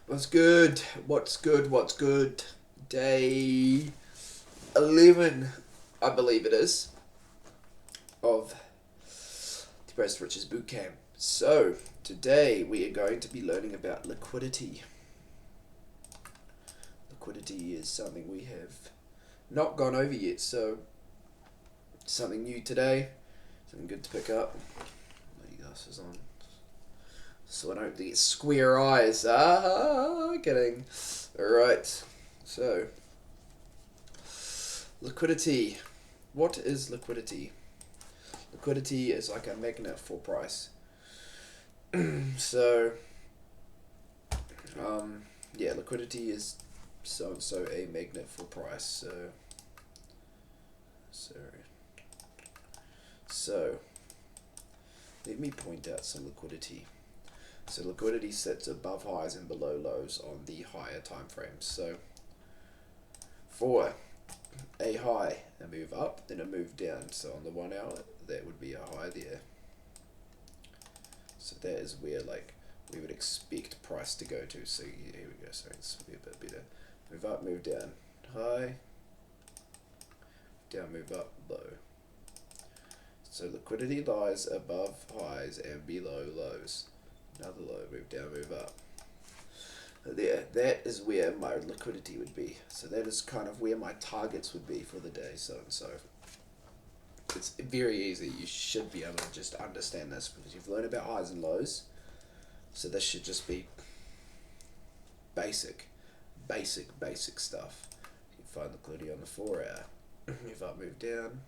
What's good? What's good? What's good? Day 11, I believe it is, of the Depressed Riches Bootcamp. So, today we are going to be learning about liquidity. Liquidity is something we have not gone over yet, so something new today, something good to pick up. My glasses on, so I don't get square eyes. Kidding. Alright, so liquidity. What is liquidity? Liquidity is like a magnet for price. So, yeah, liquidity is so a magnet for price. So, let me point out some liquidity. So liquidity sits above highs and below lows on the higher time frames. So for a high, a move up, then a move down. So on the 1 hour, that would be a high there. So that is where like we would expect price to go to. So here we go. Sorry, this will be a bit better. Move up, move down. High, down, move up, low. So liquidity lies above highs and below lows. Another low, move down, move up. There, that is where my liquidity would be. So that is kind of where my targets would be for the day, so and so. It's very easy. You should be able to just understand this because you've learned about highs and lows. So this should just be basic stuff. You find liquidity on the 4 hour. Move up, move down.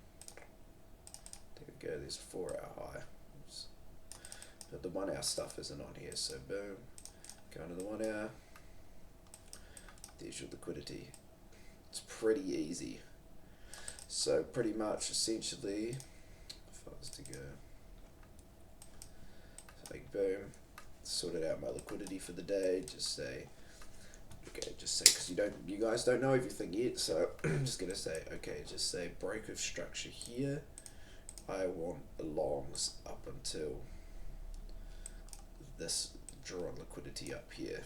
There we go, there's a 4 hour high. Oops. But the 1 hour stuff isn't on here, so boom. Go into the 1 hour. There's your liquidity. It's pretty easy. So pretty much essentially, if I was to go, like boom, sorted out my liquidity for the day, just say, okay, just say, because you guys don't know everything yet, so I'm just gonna say, okay, just say break of structure here. I want longs up until this draw on liquidity up here.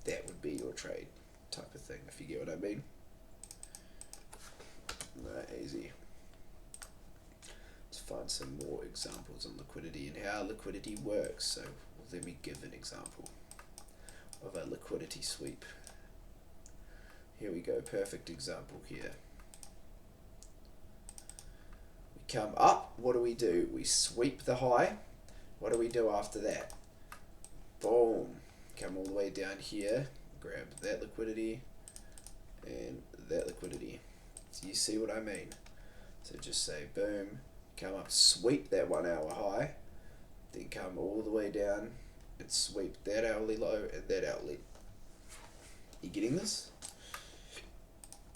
That would be your trade type of thing, if you get what I mean. Easy. Let's find some more examples on liquidity and how liquidity works. So let me give an example of a liquidity sweep. Here we go, perfect example here. We come up, what do? We sweep the high. What do we do after that? Boom. Come all the way down here, grab that liquidity and that liquidity. So you see what I mean? So just say boom, come up, sweep that 1 hour high, then come all the way down and sweep that hourly low and that hourly. You getting this?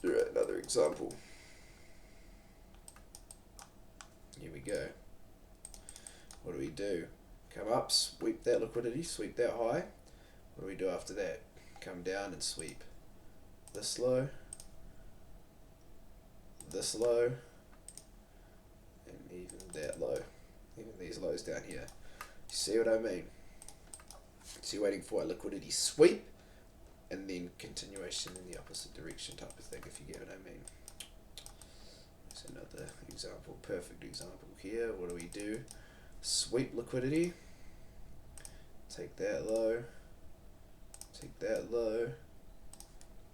Alright, another example. Here we go. What do? Come up, sweep that liquidity, sweep that high. What do we do after that? Come down and sweep this low, and even that low, even these lows down here. You see what I mean? So you're waiting for a liquidity sweep and then continuation in the opposite direction type of thing, if you get what I mean. There's another example, perfect example here. What do? Sweep liquidity, take that low, take that low,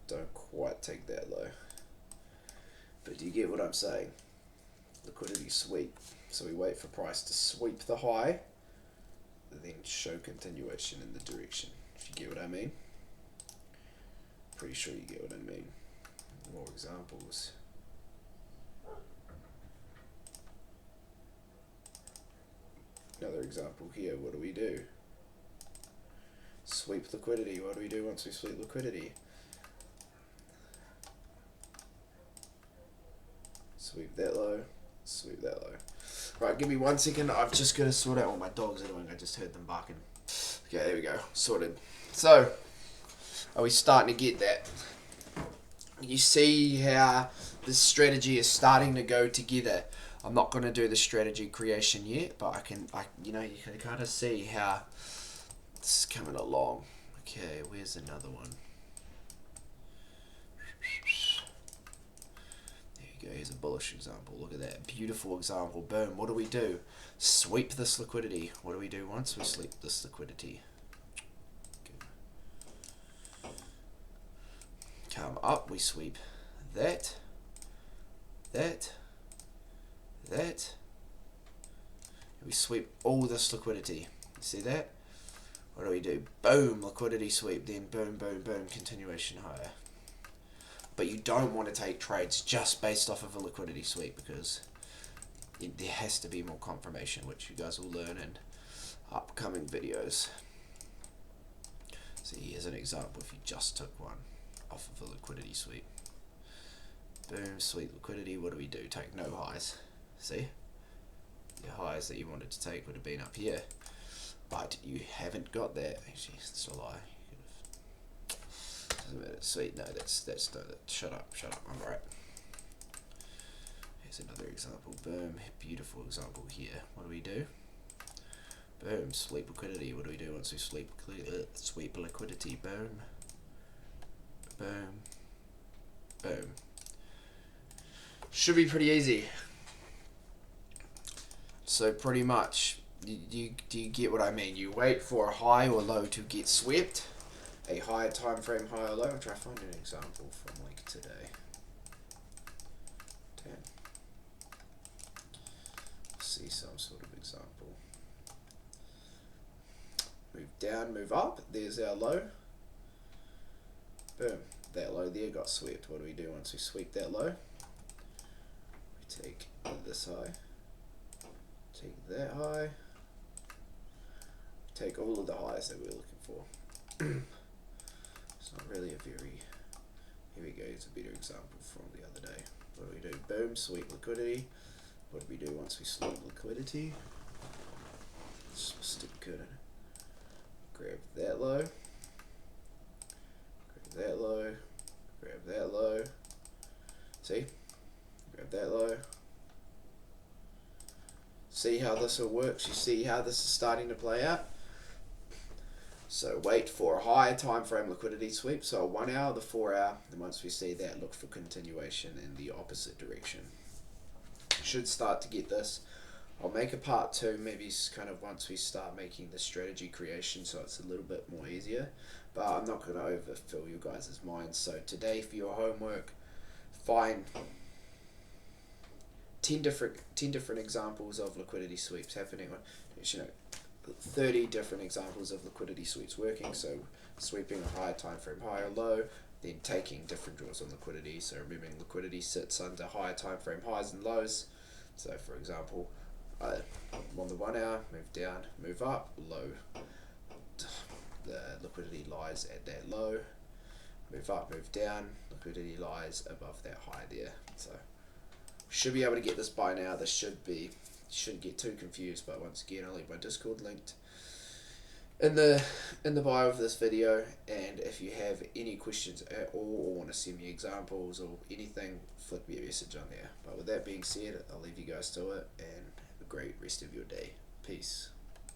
don't quite take that low, but do you get what I'm saying? Liquidity sweep. So we wait for price to sweep the high, then show continuation in the direction, if you get what I mean. Pretty sure you get what I mean. More examples. Another example here, what do? Sweep liquidity. What do we do once we sweep liquidity? Sweep that low, sweep that low. Right, give me 1 second. I've just got to sort out what my dogs are doing. I just heard them barking. Okay, there we go. Sorted. So, are we starting to get that? You see how this strategy is starting to go together. I'm not going to do the strategy creation yet, but you can kind of see how this is coming along. Okay, where's another one? There you go, here's a bullish example. Look at that, beautiful example. Boom, what do we do? Sweep this liquidity. What do we do once we sweep this liquidity? Come up, we sweep that, that, that. We sweep all this liquidity. See that? What do we do? Boom, liquidity sweep, then boom, boom, boom, continuation higher. But you don't want to take trades just based off of a liquidity sweep, because there has to be more confirmation, which you guys will learn in upcoming videos. So here's an example if you just took one off of a liquidity sweep. Boom, sweep liquidity. What do we do? Take no highs. See? Your highs that you wanted to take would have been up here, but you haven't got that. Actually, that's a lie. Doesn't matter. Sweet. No, that's no. Shut up. I'm right. Here's another example. Boom, beautiful example here. What do we do? Boom, sweep liquidity. What do we do once we sweep liquidity? Boom, boom, boom. Should be pretty easy. So pretty much, do you get what I mean? You wait for a high or low to get swept, a higher time frame, high or low. I'll try to find an example from like today. Damn. See some sort of example. Move down, move up. There's our low. Boom. That low there got swept. What do we do once we sweep that low? We take this high. Take that high. Take all of the highs that we're looking for. It's not really a very... Here we go. It's a better example from the other day. What do we do? Boom. Sweep liquidity. What do we do once we sweep liquidity? Stick good in it. Grab that low, grab that low, grab that low, see, grab that low, see how this all works, you see how this is starting to play out. So wait for a higher time frame liquidity sweep, so 1 hour, the 4 hour, and once we see that, look for continuation in the opposite direction. Should start to get this. I'll make a part 2, maybe kind of once we start making the strategy creation, so it's a little bit more easier, but I'm not going to overfill you guys' minds. So today for your homework, find 10 different examples of liquidity sweeps happening on, 30 different examples of liquidity sweeps working. So sweeping a higher time frame, high or low, then taking different draws on liquidity. So remembering liquidity sits under higher time frame highs and lows. So for example, on the 1 hour, move down, move up, low. The liquidity lies at that low. Move up, move down, liquidity lies above that high there. So should be able to get this by now. This shouldn't get too confused, but once again, I'll leave my Discord linked in the bio of this video, and if you have any questions at all or want to send me examples or anything, flick me a message on there. But with that being said, I'll leave you guys to it, and have a great rest of your day. Peace.